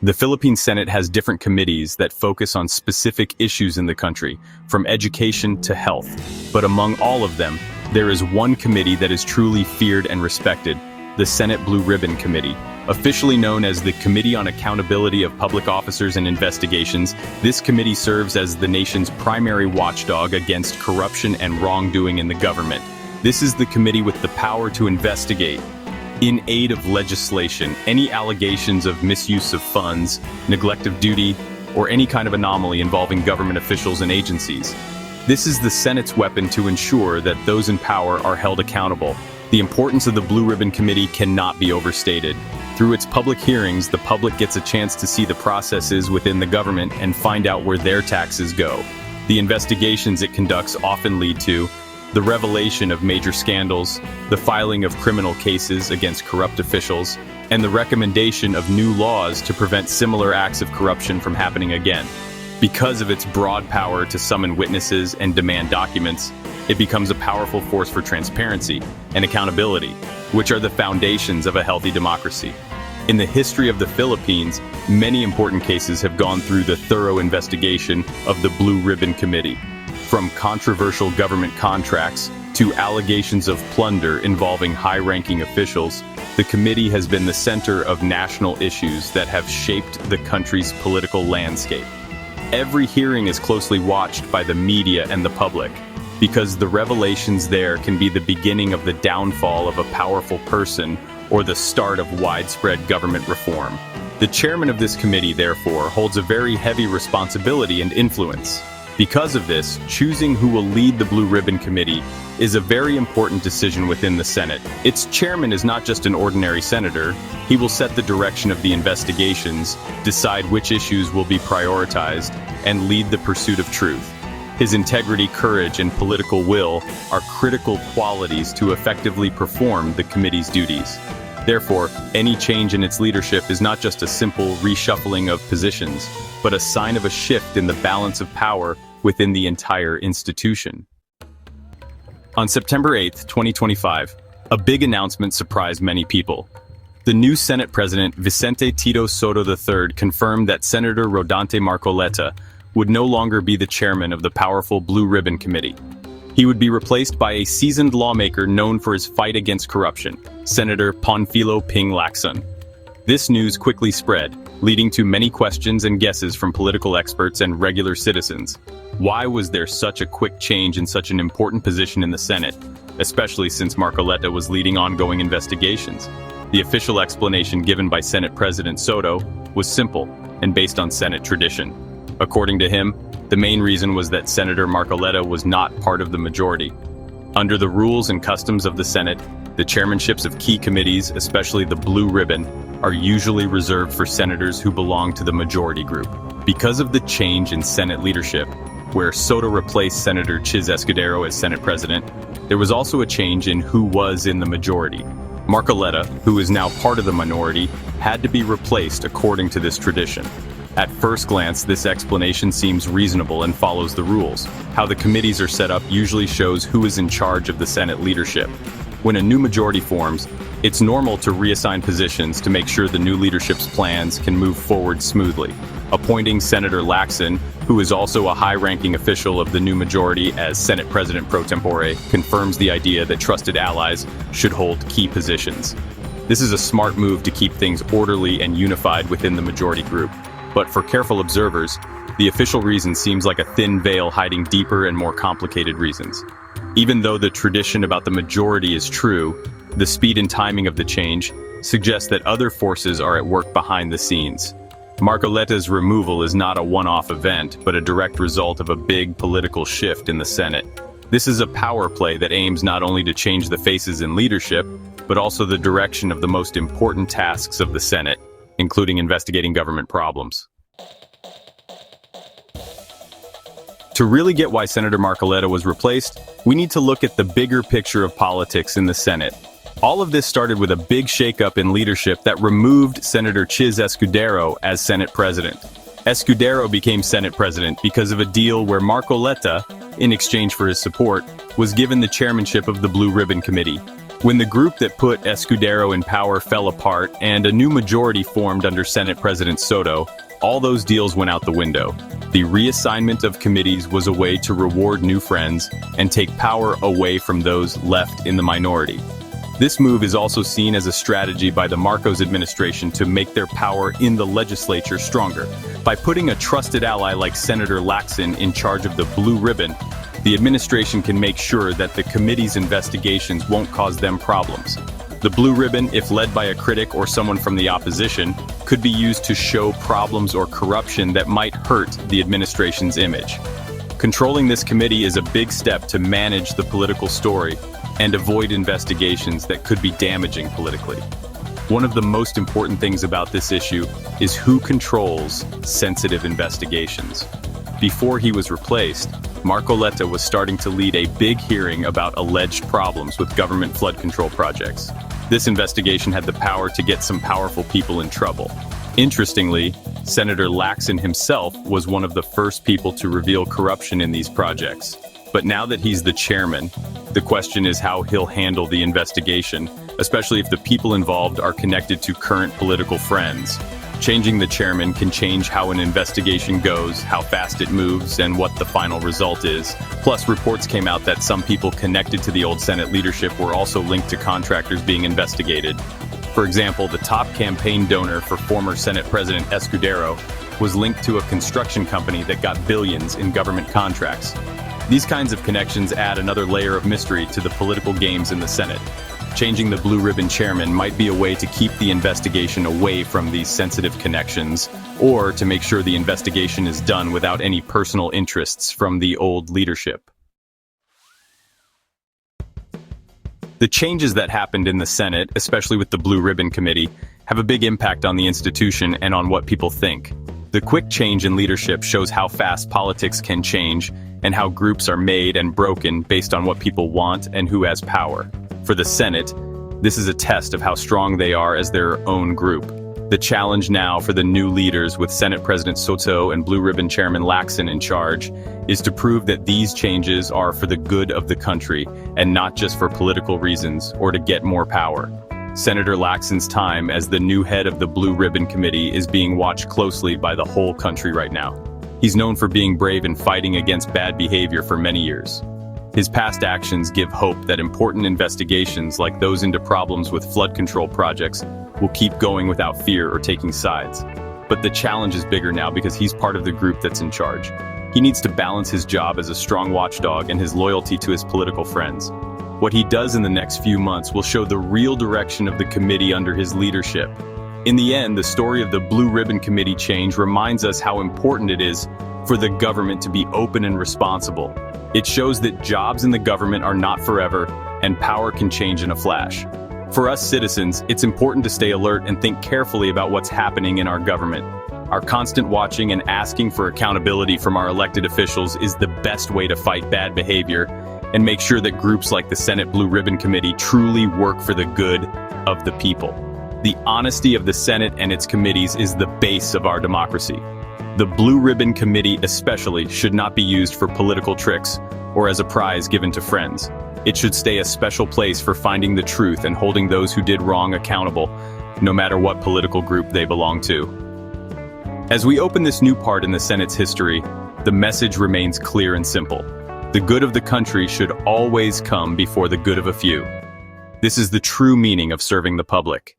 The Philippine Senate has different committees that focus on specific issues in the country, from education to health. But among all of them, there is one committee that is truly feared and respected, the Senate Blue Ribbon Committee. Officially known as the Committee on Accountability of Public Officers and Investigations, this committee serves as the nation's primary watchdog against corruption and wrongdoing in the government. This is the committee with the power to investigate, in aid of legislation, any allegations of misuse of funds, neglect of duty, or any kind of anomaly involving government officials and agencies. This is the Senate's weapon to ensure that those in power are held accountable. The importance of the Blue Ribbon Committee cannot be overstated. Through its public hearings, the public gets a chance to see the processes within the government and find out where their taxes go. The investigations it conducts often lead to the revelation of major scandals, the filing of criminal cases against corrupt officials, and the recommendation of new laws to prevent similar acts of corruption from happening again. Because of its broad power to summon witnesses and demand documents, it becomes a powerful force for transparency and accountability, which are the foundations of a healthy democracy. In the history of the Philippines, many important cases have gone through the thorough investigation of the Blue Ribbon Committee. From controversial government contracts to allegations of plunder involving high-ranking officials, the committee has been the center of national issues that have shaped the country's political landscape. Every hearing is closely watched by the media and the public, because the revelations there can be the beginning of the downfall of a powerful person or the start of widespread government reform. The chairman of this committee, therefore, holds a very heavy responsibility and influence. Because of this, choosing who will lead the Blue Ribbon Committee is a very important decision within the Senate. Its chairman is not just an ordinary senator. He will set the direction of the investigations, decide which issues will be prioritized, and lead the pursuit of truth. His integrity, courage, and political will are critical qualities to effectively perform the committee's duties. Therefore, any change in its leadership is not just a simple reshuffling of positions, but a sign of a shift in the balance of power within the entire institution. On September 8, 2025, a big announcement surprised many people. The new Senate President Vicente Tito Soto III confirmed that Senator Rodante Marcoleta would no longer be the chairman of the powerful Blue Ribbon Committee. He would be replaced by a seasoned lawmaker known for his fight against corruption, Senator Panfilo Ping Lacson. This news quickly spread, leading to many questions and guesses from political experts and regular citizens. Why was there such a quick change in such an important position in the Senate, especially since Marcoleta was leading ongoing investigations? The official explanation given by Senate President Soto was simple and based on Senate tradition. According to him, the main reason was that Senator Marcoleta was not part of the majority. Under the rules and customs of the Senate, the chairmanships of key committees, especially the Blue Ribbon, are usually reserved for senators who belong to the majority group. Because of the change in Senate leadership, where Soto replaced Senator Chiz Escudero as Senate President, there was also a change in who was in the majority. Marcoleta, who is now part of the minority, had to be replaced according to this tradition. At first glance, this explanation seems reasonable and follows the rules. How the committees are set up usually shows who is in charge of the Senate leadership. When a new majority forms, it's normal to reassign positions to make sure the new leadership's plans can move forward smoothly. Appointing Senator Lacson, who is also a high-ranking official of the new majority as Senate President pro tempore, confirms the idea that trusted allies should hold key positions. This is a smart move to keep things orderly and unified within the majority group. But for careful observers, the official reason seems like a thin veil hiding deeper and more complicated reasons. Even though the tradition about the majority is true, the speed and timing of the change suggests that other forces are at work behind the scenes. Marcoleta's removal is not a one-off event, but a direct result of a big political shift in the Senate. This is a power play that aims not only to change the faces in leadership, but also the direction of the most important tasks of the Senate, including investigating government problems. To really get why Senator Marcoleta was replaced, we need to look at the bigger picture of politics in the Senate. All of this started with a big shakeup in leadership that removed Senator Chiz Escudero as Senate President. Escudero became Senate President because of a deal where Marcoleta, in exchange for his support, was given the chairmanship of the Blue Ribbon Committee. When the group that put Escudero in power fell apart and a new majority formed under Senate President Soto, all those deals went out the window. The reassignment of committees was a way to reward new friends and take power away from those left in the minority. This move is also seen as a strategy by the Marcos administration to make their power in the legislature stronger. By putting a trusted ally like Senator Lacson in charge of the blue ribbon, the administration can make sure that the committee's investigations won't cause them problems. The blue ribbon, if led by a critic or someone from the opposition, could be used to show problems or corruption that might hurt the administration's image. Controlling this committee is a big step to manage the political story and avoid investigations that could be damaging politically. One of the most important things about this issue is who controls sensitive investigations. Before he was replaced, Marcoleta was starting to lead a big hearing about alleged problems with government flood control projects. This investigation had the power to get some powerful people in trouble. Interestingly, Senator Lacson himself was one of the first people to reveal corruption in these projects. But now that he's the chairman, the question is how he'll handle the investigation, especially if the people involved are connected to current political friends. Changing the chairman can change how an investigation goes, how fast it moves, and what the final result is. Plus, reports came out that some people connected to the old Senate leadership were also linked to contractors being investigated. For example, the top campaign donor for former Senate President Escudero was linked to a construction company that got billions in government contracts. These kinds of connections add another layer of mystery to the political games in the Senate. Changing the blue ribbon chairman might be a way to keep the investigation away from these sensitive connections, or to make sure the investigation is done without any personal interests from the old leadership. The changes that happened in the Senate, especially with the Blue Ribbon Committee, have a big impact on the institution and on what people think. The quick change in leadership shows how fast politics can change and how groups are made and broken based on what people want and who has power. For the Senate, this is a test of how strong they are as their own group. The challenge now for the new leaders with Senate President Soto and Blue Ribbon Chairman Lacson in charge is to prove that these changes are for the good of the country and not just for political reasons or to get more power. Senator Laxon's time as the new head of the Blue Ribbon Committee is being watched closely by the whole country right now. He's known for being brave and fighting against bad behavior for many years. His past actions give hope that important investigations like those into problems with flood control projects will keep going without fear or taking sides. But the challenge is bigger now because he's part of the group that's in charge. He needs to balance his job as a strong watchdog and his loyalty to his political friends. What he does in the next few months will show the real direction of the committee under his leadership. In the end, the story of the Blue Ribbon Committee change reminds us how important it is for the government to be open and responsible. It shows that jobs in the government are not forever, and power can change in a flash. For us citizens, it's important to stay alert and think carefully about what's happening in our government. Our constant watching and asking for accountability from our elected officials is the best way to fight bad behavior and make sure that groups like the Senate Blue Ribbon Committee truly work for the good of the people. The honesty of the Senate and its committees is the base of our democracy. The Blue Ribbon Committee especially should not be used for political tricks or as a prize given to friends. It should stay a special place for finding the truth and holding those who did wrong accountable, no matter what political group they belong to. As we open this new part in the Senate's history, the message remains clear and simple. The good of the country should always come before the good of a few. This is the true meaning of serving the public.